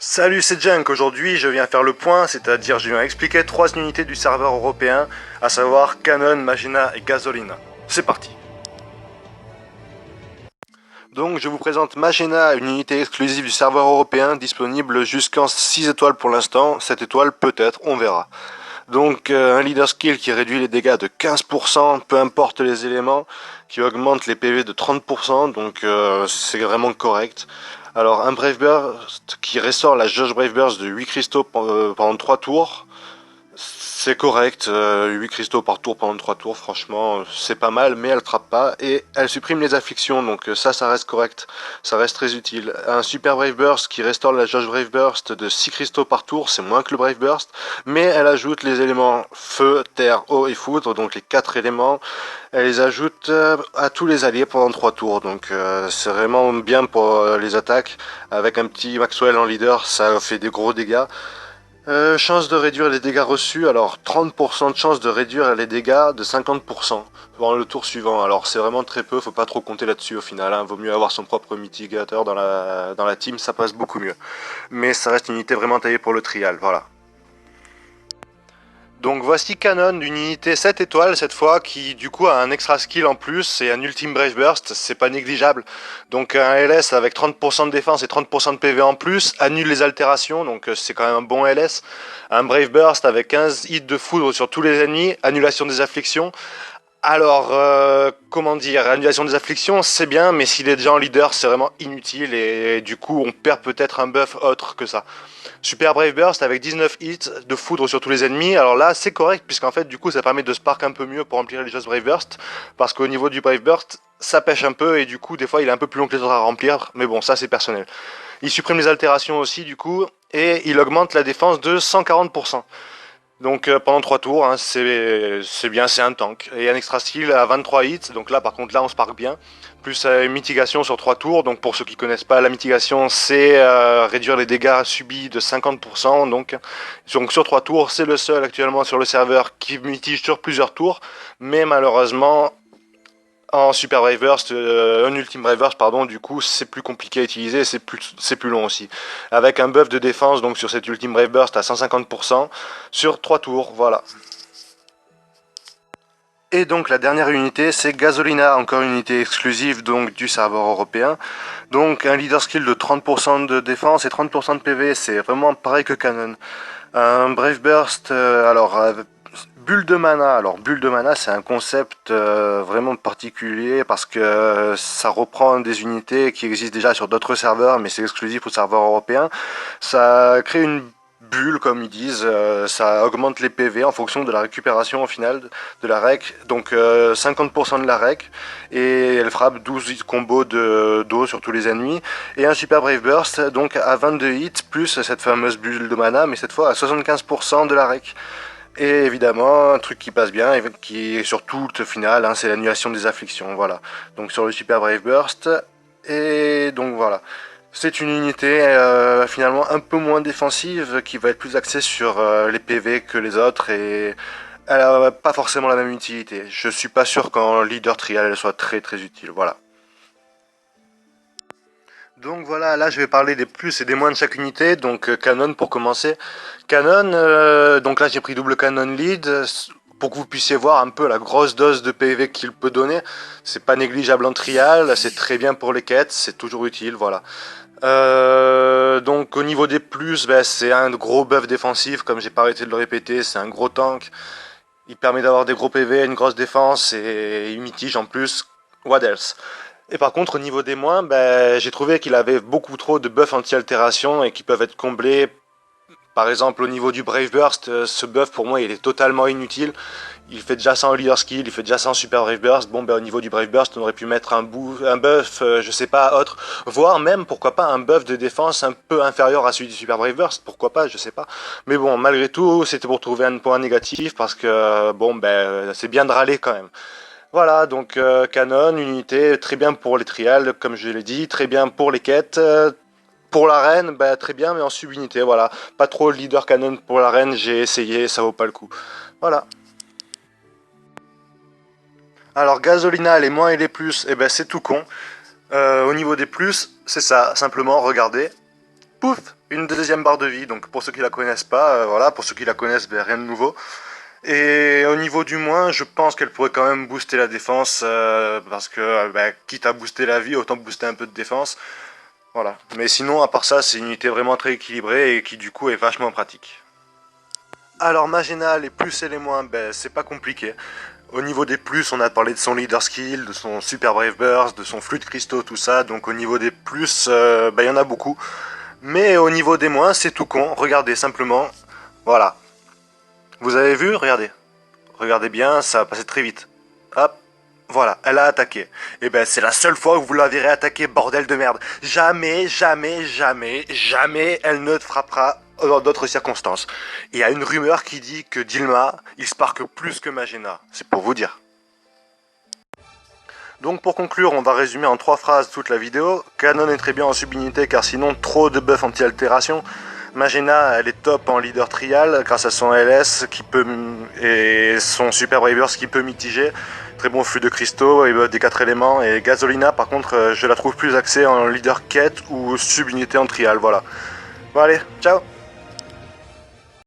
Salut, c'est Junk. Aujourd'hui je viens faire le point, c'est-à-dire je viens expliquer 3 unités du serveur européen, à savoir Cannon, Magena et Gasolina. C'est parti. Donc je vous présente Magena, une unité exclusive du serveur européen, disponible jusqu'en 6 étoiles pour l'instant, 7 étoiles peut-être, on verra. Donc un leader skill qui réduit les dégâts de 15%, peu importe les éléments, qui augmente les PV de 30%, donc c'est vraiment correct. Alors un Brave Burst qui restaure la jauge Brave Burst de 8 cristaux pendant 3 tours. C'est correct, 8 cristaux par tour pendant 3 tours, franchement, c'est pas mal, mais elle frappe pas, et elle supprime les afflictions, donc ça reste correct, ça reste très utile. Un Super Brave Burst qui restaure la jauge Brave Burst de 6 cristaux par tour, c'est moins que le Brave Burst, mais elle ajoute les éléments feu, terre, eau et foudre, donc les 4 éléments, elle les ajoute à tous les alliés pendant 3 tours, donc c'est vraiment bien pour les attaques. Avec un petit Maxwell en leader, ça fait des gros dégâts. Chance de réduire les dégâts reçus, alors 30% de chance de réduire les dégâts de 50% pendant le tour suivant. Alors c'est vraiment très peu, faut pas trop compter là-dessus au final, hein. Vaut mieux avoir son propre mitigateur dans la team, ça passe beaucoup mieux. Mais ça reste une unité vraiment taillée pour le trial, voilà. Donc voici Cannon, une unité 7 étoiles cette fois, qui du coup a un extra skill en plus et un ultime Brave Burst, c'est pas négligeable. Donc un LS avec 30% de défense et 30% de PV en plus, annule les altérations, donc c'est quand même un bon LS. Un Brave Burst avec 15 hits de foudre sur tous les ennemis, annulation des afflictions. Alors, comment dire, annulation des afflictions, c'est bien, mais s'il est déjà en leader, c'est vraiment inutile et du coup, on perd peut-être un buff autre que ça. Super Brave Burst avec 19 hits de foudre sur tous les ennemis. Alors là, c'est correct, puisqu'en fait, du coup, ça permet de spark un peu mieux pour remplir les choses Brave Burst, parce qu'au niveau du Brave Burst, ça pêche un peu et du coup, des fois, il est un peu plus long que les autres à remplir, mais bon, ça, c'est personnel. Il supprime les altérations aussi, du coup, et il augmente la défense de 140%. Donc pendant 3 tours, hein, c'est bien, c'est un tank. Et un extra skill à 23 hits, donc là par contre là on se parque bien. Plus une mitigation sur 3 tours, donc pour ceux qui connaissent pas, la mitigation c'est réduire les dégâts subis de 50%. Donc sur 3 tours, c'est le seul actuellement sur le serveur qui mitige sur plusieurs tours. Mais malheureusement, en Super Brave Burst, un Ultime Brave Burst, pardon, du coup, c'est plus compliqué à utiliser, c'est plus long aussi. Avec un buff de défense, donc sur cet Ultime Brave Burst à 150%, sur 3 tours, voilà. Et donc la dernière unité, c'est Gasolina, encore une unité exclusive donc du serveur européen. Donc un leader skill de 30% de défense et 30% de PV, c'est vraiment pareil que Cannon. Un Brave Burst, bulle de mana. Alors bulle de mana, c'est un concept vraiment particulier parce que ça reprend des unités qui existent déjà sur d'autres serveurs, mais c'est exclusif au serveur européen. Ça crée une bulle, comme ils disent, ça augmente les PV en fonction de la récupération au final de la rec, donc 50% de la rec, et elle frappe 12 combos d'eau sur tous les ennemis, et un super Brave Burst, donc à 22 hits, plus cette fameuse bulle de mana, mais cette fois à 75% de la rec. Et évidemment, un truc qui passe bien, et qui est sur tout le final, hein, c'est l'annulation des afflictions, voilà. Donc sur le Super Brave Burst, et donc voilà. C'est une unité finalement un peu moins défensive, qui va être plus axée sur les PV que les autres, et elle a pas forcément la même utilité. Je suis pas sûr qu'en leader trial elle soit très très utile, voilà. Donc voilà, là je vais parler des plus et des moins de chaque unité. Donc Canon pour commencer. Canon, donc là j'ai pris double Canon lead pour que vous puissiez voir un peu la grosse dose de PV qu'il peut donner. C'est pas négligeable en trial, c'est très bien pour les quêtes, c'est toujours utile, voilà. Donc au niveau des plus, ben, c'est un gros buff défensif, comme j'ai pas arrêté de le répéter, c'est un gros tank. Il permet d'avoir des gros PV, une grosse défense et il mitige en plus. What else? Et par contre, au niveau des moins, ben, j'ai trouvé qu'il avait beaucoup trop de buffs anti-altération et qui peuvent être comblés. Par exemple, au niveau du Brave Burst, ce buff pour moi il est totalement inutile. Il fait déjà ça en Leader Skill, il fait déjà ça en Super Brave Burst. Bon, ben, au niveau du Brave Burst, on aurait pu mettre un buff, je sais pas, autre. Voire même, pourquoi pas, un buff de défense un peu inférieur à celui du Super Brave Burst. Pourquoi pas, je sais pas. Mais bon, malgré tout, c'était pour trouver un point négatif parce que, bon, ben, c'est bien de râler quand même. Voilà, donc Canon, une unité très bien pour les trials, comme je l'ai dit, très bien pour les quêtes. Pour l'arène, bah, très bien, mais en sub-unité, voilà. Pas trop leader Canon pour l'arène, j'ai essayé, ça vaut pas le coup. Voilà. Alors Gasolina, les moins et les plus, eh ben c'est tout con. Au niveau des plus, c'est ça, simplement regardez. pouf, une deuxième barre de vie. Donc pour ceux qui la connaissent pas, voilà, pour ceux qui la connaissent, ben, rien de nouveau. Et au niveau du moins, je pense qu'elle pourrait quand même booster la défense, parce que ben, quitte à booster la vie, autant booster un peu de défense. Voilà. Mais sinon, à part ça, c'est une unité vraiment très équilibrée et qui du coup est vachement pratique. Alors Magena, les plus et les moins, ben, c'est pas compliqué. Au niveau des plus, on a parlé de son leader skill, de son super brave burst, de son flux de cristaux, tout ça. Donc au niveau des plus, ben, y en a beaucoup. Mais au niveau des moins, c'est tout con. Regardez simplement. Voilà. Vous avez vu? Regardez. Regardez bien, ça va passer très vite. Hop. Voilà, elle a attaqué. Et ben c'est la seule fois que vous la verrez attaquer, bordel de merde. Jamais, jamais, jamais, jamais elle ne te frappera dans d'autres circonstances. Il y a une rumeur qui dit que Dilma, il spark plus que Magena. C'est pour vous dire. Donc pour conclure, on va résumer en 3 phrases toute la vidéo. Canon est très bien en subunité car sinon trop de buffs anti-altération. Magena, elle est top en leader trial grâce à son LS qui peut, et son super bravers qui peut mitiger. Très bon flux de cristaux et des 4 éléments. Et Gasolina, par contre, je la trouve plus axée en leader quête ou subunité en trial. Voilà. Bon allez, ciao!